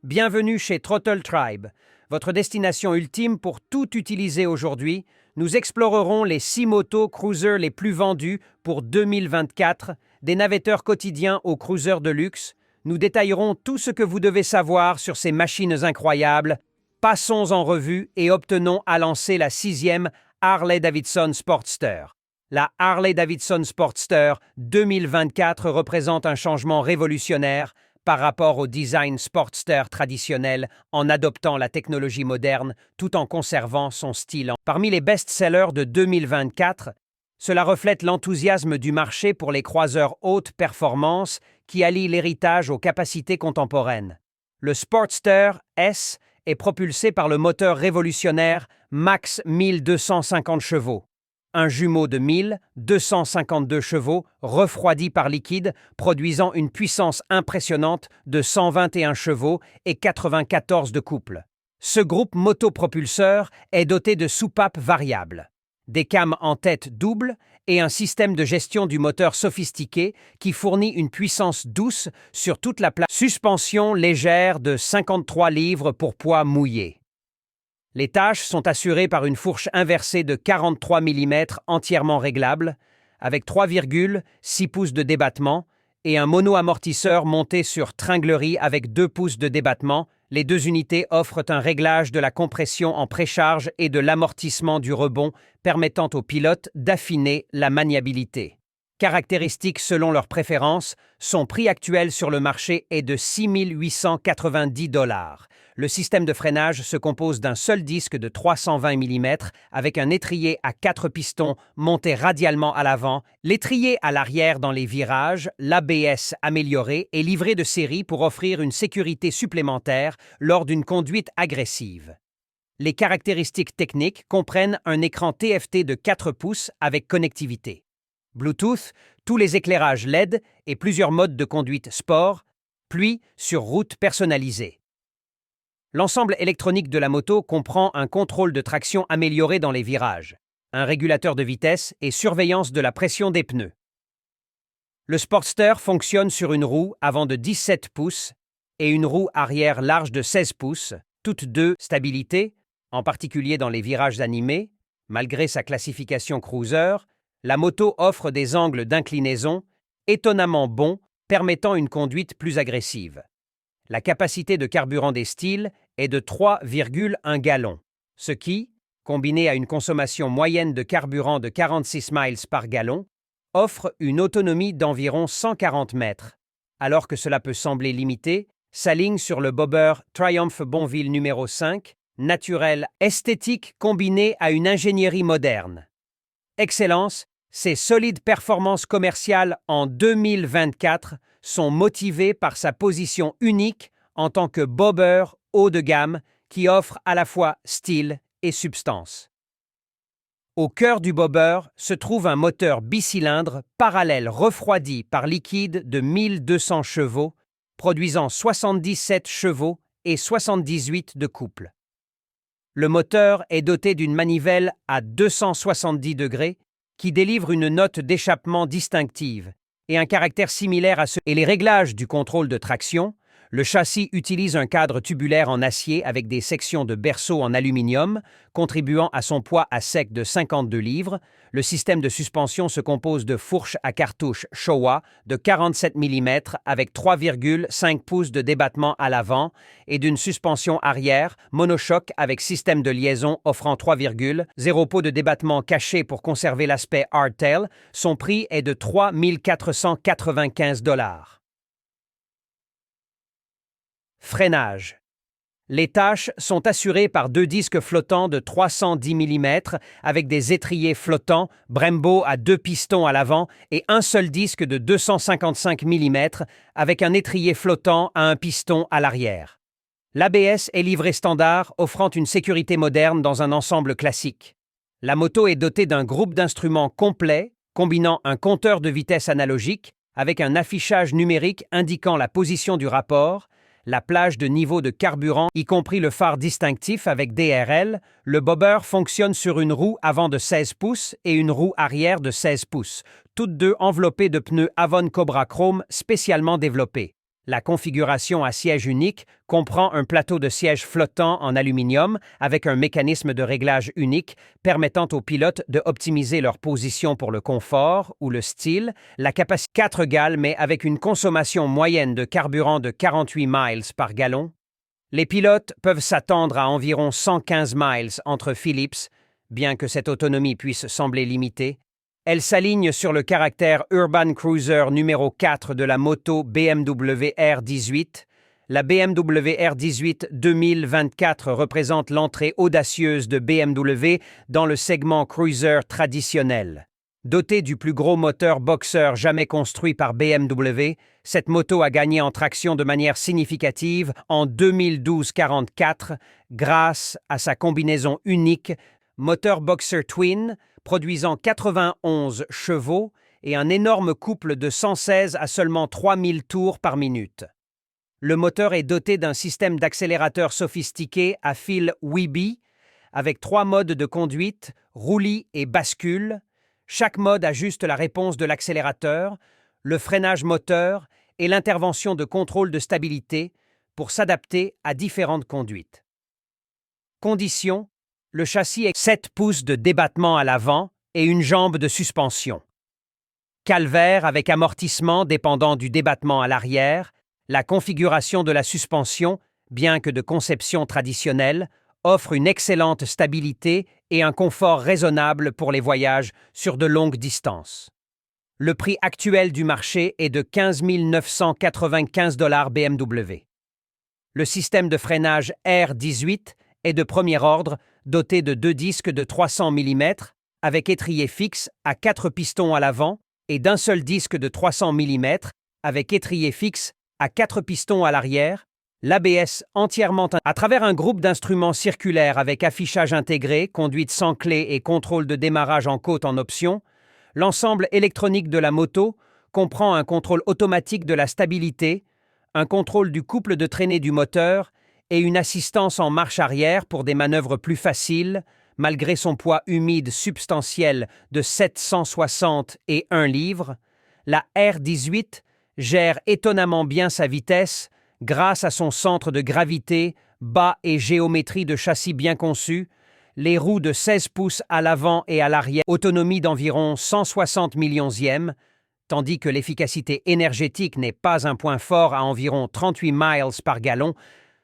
Bienvenue chez Throttle Tribe, votre destination ultime pour tout utiliser aujourd'hui. Nous explorerons les 6 motos cruisers les plus vendues pour 2024, des navetteurs quotidiens aux cruisers de luxe. Nous détaillerons tout ce que vous devez savoir sur ces machines incroyables. Passons en revue et obtenons à lancer la 6e Harley-Davidson Sportster. La Harley-Davidson Sportster 2024 représente un changement révolutionnaire par rapport au design Sportster traditionnel en adoptant la technologie moderne tout en conservant son style. Parmi les best-sellers de 2024, cela reflète l'enthousiasme du marché pour les croiseurs haute performance qui allient l'héritage aux capacités contemporaines. Le Sportster S est propulsé par le moteur révolutionnaire Max 1250 chevaux. Un jumeau de 1252 chevaux refroidi par liquide, produisant une puissance impressionnante de 121 chevaux et 94 de couple. Ce groupe motopropulseur est doté de soupapes variables, des cames en tête double et un système de gestion du moteur sophistiqué qui fournit une puissance douce sur toute la plate. Suspension légère de 53 livres pour poids mouillé. Les tâches sont assurées par une fourche inversée de 43 mm entièrement réglable, avec 3,6 pouces de débattement et un mono-amortisseur monté sur tringlerie avec 2 pouces de débattement. Les deux unités offrent un réglage de la compression en précharge et de l'amortissement du rebond, permettant aux pilotes d'affiner la maniabilité. Caractéristiques selon leurs préférences, son prix actuel sur le marché est de 6 890 $. Le système de freinage se compose d'un seul disque de 320 mm avec un étrier à 4 pistons monté radialement à l'avant, l'étrier à l'arrière dans les virages, l'ABS amélioré et livré de série pour offrir une sécurité supplémentaire lors d'une conduite agressive. Les caractéristiques techniques comprennent un écran TFT de 4 pouces avec connectivité, Bluetooth, tous les éclairages LED et plusieurs modes de conduite sport, pluie sur route personnalisée. L'ensemble électronique de la moto comprend un contrôle de traction amélioré dans les virages, un régulateur de vitesse et surveillance de la pression des pneus. Le Sportster fonctionne sur une roue avant de 17 pouces et une roue arrière large de 16 pouces, toutes deux stabilité, en particulier dans les virages animés. Malgré sa classification cruiser, la moto offre des angles d'inclinaison étonnamment bons, permettant une conduite plus agressive. La capacité de carburant des styles est de 3,1 gallons, ce qui, combiné à une consommation moyenne de carburant de 46 miles par gallon, offre une autonomie d'environ 140 mètres, alors que cela peut sembler limité, s'aligne sur le bobber Triumph Bonville numéro 5, naturel, esthétique combinée à une ingénierie moderne. Excellence, ces solides performances commerciales en 2024 sont motivées par sa position unique en tant que bobber haut de gamme qui offre à la fois style et substance. Au cœur du bobber se trouve un moteur bicylindre parallèle refroidi par liquide de 1200 chevaux, produisant 77 chevaux et 78 de couple. Le moteur est doté d'une manivelle à 270 degrés qui délivre une note d'échappement distinctive et un caractère similaire à ceux et les réglages du contrôle de traction. Le châssis utilise un cadre tubulaire en acier avec des sections de berceau en aluminium, contribuant à son poids à sec de 52 livres. Le système de suspension se compose de fourches à cartouche Showa de 47 mm avec 3,5 pouces de débattement à l'avant et d'une suspension arrière monochoc avec système de liaison offrant 3,0 pots de débattement caché pour conserver l'aspect hardtail. Son prix est de 3 495 $. Freinage. Les tâches sont assurées par 2 disques flottants de 310 mm avec des étriers flottants Brembo à 2 pistons à l'avant et un seul disque de 255 mm avec un étrier flottant à un piston à l'arrière. L'ABS est livré standard, offrant une sécurité moderne dans un ensemble classique. La moto est dotée d'un groupe d'instruments complet, combinant un compteur de vitesse analogique avec un affichage numérique indiquant la position du rapport, la plage de niveau de carburant, y compris le phare distinctif avec DRL. Le bobber fonctionne sur une roue avant de 16 pouces et une roue arrière de 16 pouces, toutes deux enveloppées de pneus Avon Cobra Chrome spécialement développés. La configuration à siège unique comprend un plateau de siège flottant en aluminium avec un mécanisme de réglage unique permettant aux pilotes de optimiser leur position pour le confort ou le style, la capacité 4 gales mais avec une consommation moyenne de carburant de 48 miles par gallon. Les pilotes peuvent s'attendre à environ 115 miles entre Philips, bien que cette autonomie puisse sembler limitée. Elle s'aligne sur le caractère Urban Cruiser numéro 4 de la moto BMW R18. La BMW R18 2024 représente l'entrée audacieuse de BMW dans le segment cruiser traditionnel. Dotée du plus gros moteur Boxer jamais construit par BMW, cette moto a gagné en traction de manière significative en 2012-44 grâce à sa combinaison unique moteur Boxer Twin, produisant 91 chevaux et un énorme couple de 116 à seulement 3000 tours par minute. Le moteur est doté d'un système d'accélérateur sophistiqué à fil Weeby, avec 3 modes de conduite, roulis et bascule. Chaque mode ajuste la réponse de l'accélérateur, le freinage moteur et l'intervention de contrôle de stabilité pour s'adapter à différentes conduites. Conditions: le châssis est 7 pouces de débattement à l'avant et une jambe de suspension. Calvaire avec amortissement dépendant du débattement à l'arrière, la configuration de la suspension, bien que de conception traditionnelle, offre une excellente stabilité et un confort raisonnable pour les voyages sur de longues distances. Le prix actuel du marché est de 15 995 $ BMW. Le système de freinage R18 est de premier ordre, doté de 2 disques de 300 mm avec étrier fixe à 4 pistons à l'avant et d'un seul disque de 300 mm avec étrier fixe à 4 pistons à l'arrière, l'ABS entièrement à travers un groupe d'instruments circulaires avec affichage intégré, conduite sans clé et contrôle de démarrage en côte en option. L'ensemble électronique de la moto comprend un contrôle automatique de la stabilité, un contrôle du couple de traînée du moteur et une assistance en marche arrière pour des manœuvres plus faciles, malgré son poids humide substantiel de 761 livres. La R18 gère étonnamment bien sa vitesse grâce à son centre de gravité bas et géométrie de châssis bien conçue, les roues de 16 pouces à l'avant et à l'arrière, autonomie d'environ 160 millionzièmes, tandis que l'efficacité énergétique n'est pas un point fort à environ 38 miles par gallon.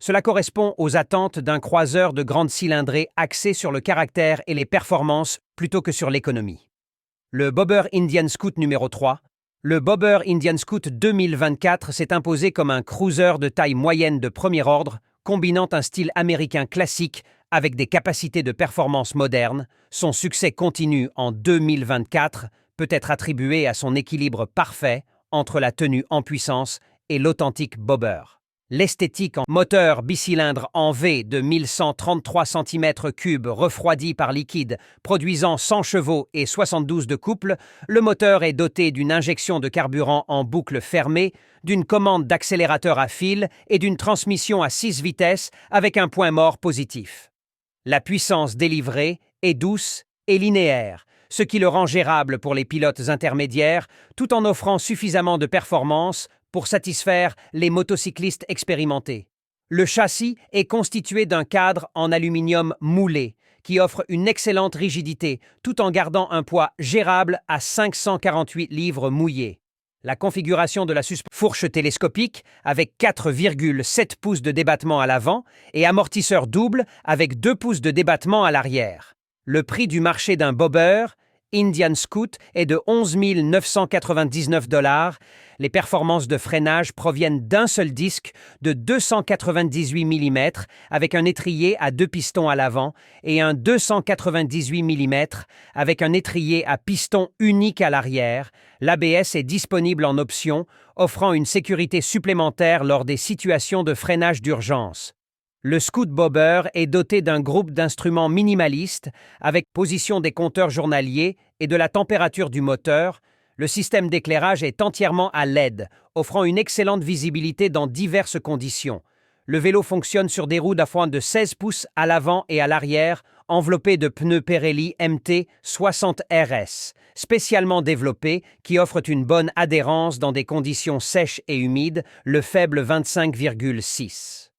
Cela correspond aux attentes d'un croiseur de grande cylindrée axé sur le caractère et les performances plutôt que sur l'économie. Le Bobber Indian Scout numéro 3. Le Bobber Indian Scout 2024 s'est imposé comme un cruiser de taille moyenne de premier ordre, combinant un style américain classique avec des capacités de performance modernes. Son succès continu en 2024 peut être attribué à son équilibre parfait entre la tenue en puissance et l'authentique bobber. L'esthétique en moteur bicylindre en V de 1133 cm3 refroidi par liquide, produisant 100 chevaux et 72 de couple, le moteur est doté d'une injection de carburant en boucle fermée, d'une commande d'accélérateur à fil et d'une transmission à 6 vitesses avec un point mort positif. La puissance délivrée est douce et linéaire, ce qui le rend gérable pour les pilotes intermédiaires, tout en offrant suffisamment de performance pour satisfaire les motocyclistes expérimentés. Le châssis est constitué d'un cadre en aluminium moulé, qui offre une excellente rigidité, tout en gardant un poids gérable à 548 livres mouillés. La configuration de la fourche télescopique avec 4,7 pouces de débattement à l'avant et amortisseur double avec 2 pouces de débattement à l'arrière. Le prix du marché d'un bobber Indian Scout est de 11 999 $. Les performances de freinage proviennent d'un seul disque de 298 mm avec un étrier à 2 pistons à l'avant et un 298 mm avec un étrier à piston unique à l'arrière. L'ABS est disponible en option, offrant une sécurité supplémentaire lors des situations de freinage d'urgence. Le Scout Bobber est doté d'un groupe d'instruments minimaliste avec position des compteurs journaliers et de la température du moteur. Le système d'éclairage est entièrement à LED, offrant une excellente visibilité dans diverses conditions. Le vélo fonctionne sur des roues d'appoint de 16 pouces à l'avant et à l'arrière, enveloppé de pneus Pirelli MT 60 RS, spécialement développés, qui offrent une bonne adhérence dans des conditions sèches et humides, le faible 25,6.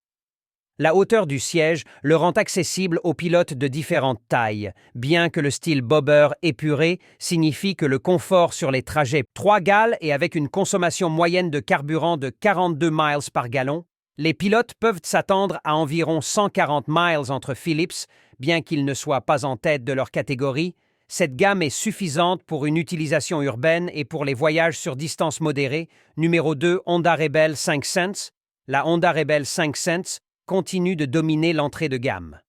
La hauteur du siège le rend accessible aux pilotes de différentes tailles, bien que le style bobber épuré signifie que le confort sur les trajets 3 gales et avec une consommation moyenne de carburant de 42 miles par gallon, les pilotes peuvent s'attendre à environ 140 miles entre Phillips, bien qu'ils ne soient pas en tête de leur catégorie. Cette gamme est suffisante pour une utilisation urbaine et pour les voyages sur distance modérée. Numéro 2, Honda Rebel 5 Sense. La Honda Rebel 5 Sense continue de dominer l'entrée de gamme.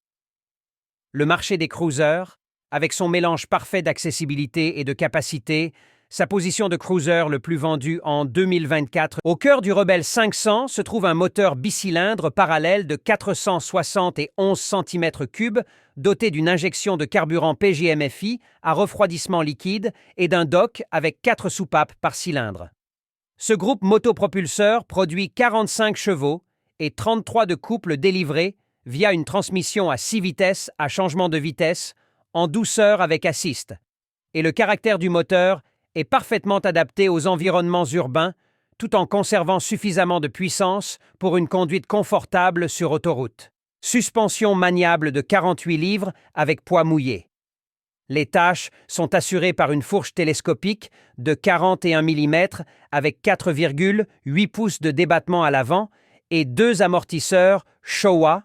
Le marché des cruisers, avec son mélange parfait d'accessibilité et de capacité, sa position de cruiser le plus vendu en 2024. Au cœur du Rebel 500 se trouve un moteur bicylindre parallèle de 471 cm3, doté d'une injection de carburant PGM-FI à refroidissement liquide et d'un dock avec 4 soupapes par cylindre. Ce groupe motopropulseur produit 45 chevaux et 33 de couple délivrés via une transmission à 6 vitesses à changement de vitesse en douceur avec assist. Et le caractère du moteur est parfaitement adapté aux environnements urbains tout en conservant suffisamment de puissance pour une conduite confortable sur autoroute. Suspension maniable de 48 livres avec poids mouillé. Les tâches sont assurées par une fourche télescopique de 41 mm avec 4,8 pouces de débattement à l'avant et 2 amortisseurs Showa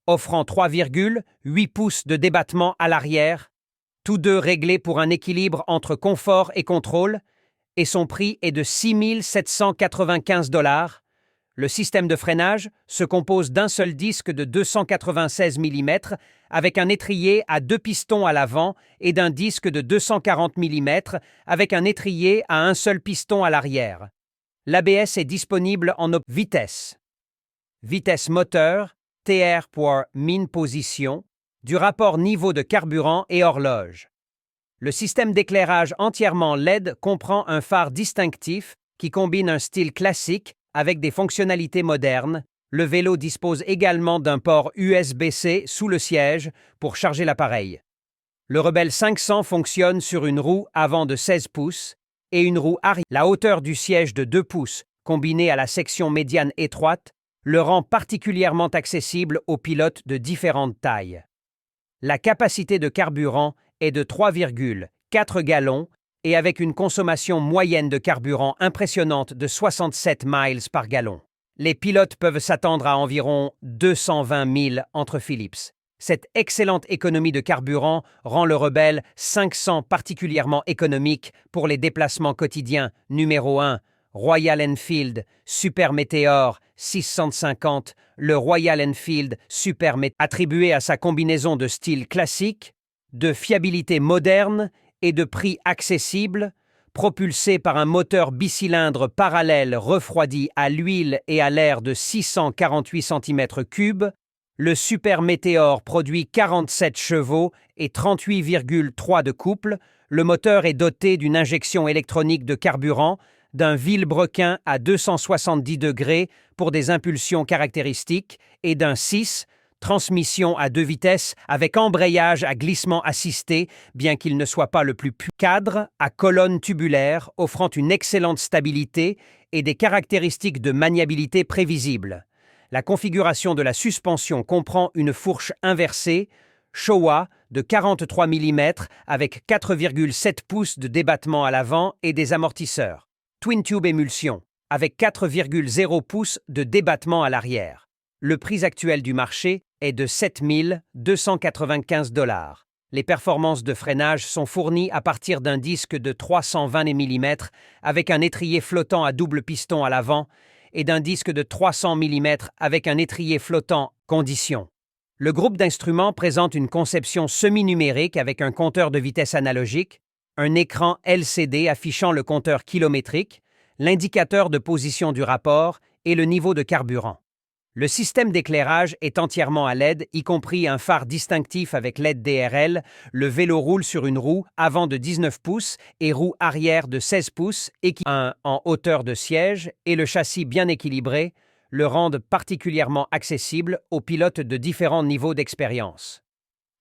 offrant 3,8 pouces de débattement à l'arrière, tous deux réglés pour un équilibre entre confort et contrôle, et son prix est de 6 795 $. Le système de freinage se compose d'un seul disque de 296 mm avec un étrier à 2 pistons à l'avant et d'un disque de 240 mm avec un étrier à un seul piston à l'arrière. L'ABS est disponible en vitesse. Vitesse moteur, TR pour min position, du rapport niveau de carburant et horloge. Le système d'éclairage entièrement LED comprend un phare distinctif qui combine un style classique avec des fonctionnalités modernes. Le vélo dispose également d'un port USB-C sous le siège pour charger l'appareil. Le Rebel 500 fonctionne sur une roue avant de 16 pouces et une roue arrière. La hauteur du siège de 2 pouces, combinée à la section médiane étroite, le rend particulièrement accessible aux pilotes de différentes tailles. La capacité de carburant est de 3,4 gallons et avec une consommation moyenne de carburant impressionnante de 67 miles par gallon. Les pilotes peuvent s'attendre à environ 220 000 entre Phillips. Cette excellente économie de carburant rend le Rebel 500 particulièrement économique pour les déplacements quotidiens. Numéro 1, Royal Enfield Super Meteor 650. Le Royal Enfield Super Meteor, attribué à sa combinaison de style classique, de fiabilité moderne et de prix accessible, propulsé par un moteur bicylindre parallèle refroidi à l'huile et à l'air de 648 cm3, le Super Meteor produit 47 chevaux et 38,3 de couple. Le moteur est doté d'une injection électronique de carburant, d'un vilebrequin à 270 degrés pour des impulsions caractéristiques et d'un 6, transmission à 2 vitesses avec embrayage à glissement assisté, bien qu'il ne soit pas le plus cadre à colonne tubulaire, offrant une excellente stabilité et des caractéristiques de maniabilité prévisibles. La configuration de la suspension comprend une fourche inversée, Showa, de 43 mm avec 4,7 pouces de débattement à l'avant et des amortisseurs. Twin Tube émulsion, avec 4,0 pouces de débattement à l'arrière. Le prix actuel du marché est de 7 295 $. Les performances de freinage sont fournies à partir d'un disque de 320 mm avec un étrier flottant à double piston à l'avant et d'un disque de 300 mm avec un étrier flottant condition. Le groupe d'instruments présente une conception semi-numérique avec un compteur de vitesse analogique, un écran LCD affichant le compteur kilométrique, l'indicateur de position du rapport et le niveau de carburant. Le système d'éclairage est entièrement à LED, y compris un phare distinctif avec LED DRL. Le vélo roule sur une roue avant de 19 pouces et roue arrière de 16 pouces, en hauteur de siège et le châssis bien équilibré le rendent particulièrement accessible aux pilotes de différents niveaux d'expérience.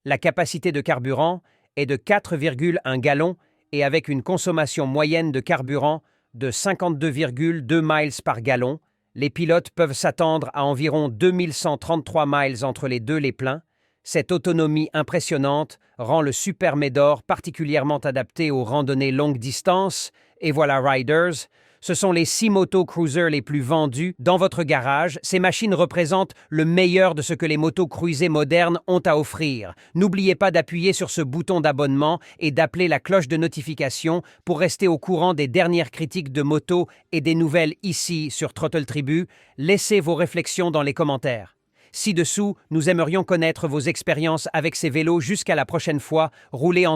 La capacité de carburant est de 4,1 gallons et avec une consommation moyenne de carburant de 52,2 miles par gallon, les pilotes peuvent s'attendre à environ 2133 miles entre les pleins. Cette autonomie impressionnante rend le Super Médor particulièrement adapté aux randonnées longue distance. Et voilà, riders, ce sont les 6 moto-cruisers les plus vendus dans votre garage. Ces machines représentent le meilleur de ce que les moto-cruisers modernes ont à offrir. N'oubliez pas d'appuyer sur ce bouton d'abonnement et d'appeler la cloche de notification pour rester au courant des dernières critiques de moto et des nouvelles ici sur Throttle Tribu. Laissez vos réflexions dans les commentaires. Ci-dessous, nous aimerions connaître vos expériences avec ces vélos. Jusqu'à la prochaine fois, roulez en